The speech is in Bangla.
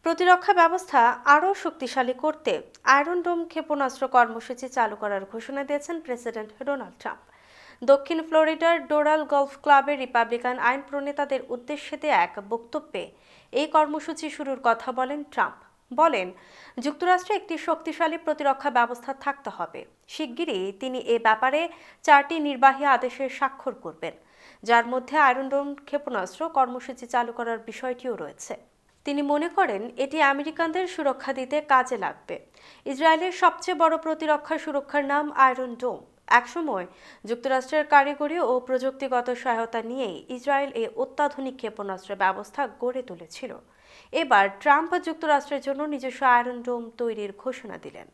প্রতিরক্ষা ব্যবস্থা আরও শক্তিশালী করতে আয়রন ডোম ক্ষেপণাস্ত্র কর্মসূচি চালু করার ঘোষণা দিয়েছেন প্রেসিডেন্ট ডোনাল্ড ট্রাম্প। দক্ষিণ ফ্লোরিডার ডোরাল গলফ ক্লাবের রিপাবলিকান আইন প্রণেতাদের উদ্দেশ্যে দেয়া এক বক্তব্যে এই কর্মসূচি শুরুর কথা বলেন ট্রাম্প। বলেন, যুক্তরাষ্ট্রে একটি শক্তিশালী প্রতিরক্ষা ব্যবস্থা থাকতে হবে। শিগগিরই তিনি এ ব্যাপারে 4টি নির্বাহী আদেশের স্বাক্ষর করবেন, যার মধ্যে আয়রন ডোম ক্ষেপণাস্ত্র কর্মসূচি চালু করার বিষয়টিও রয়েছে। তিনি মনে করেন এটি আমেরিকানদের সুরক্ষা দিতে কাজে লাগবে। ইসরায়েলের সবচেয়ে বড় প্রতিরক্ষা সুরক্ষার নাম আয়রন ডোম। একসময় যুক্তরাষ্ট্রের কারিগরি ও প্রযুক্তিগত সহায়তা নিয়েই ইসরায়েল এই অত্যাধুনিক ক্ষেপণাস্ত্র ব্যবস্থা গড়ে তুলেছিল। এবার ট্রাম্প যুক্তরাষ্ট্রের জন্য নিজস্ব আয়রন ডোম তৈরির ঘোষণা দিলেন।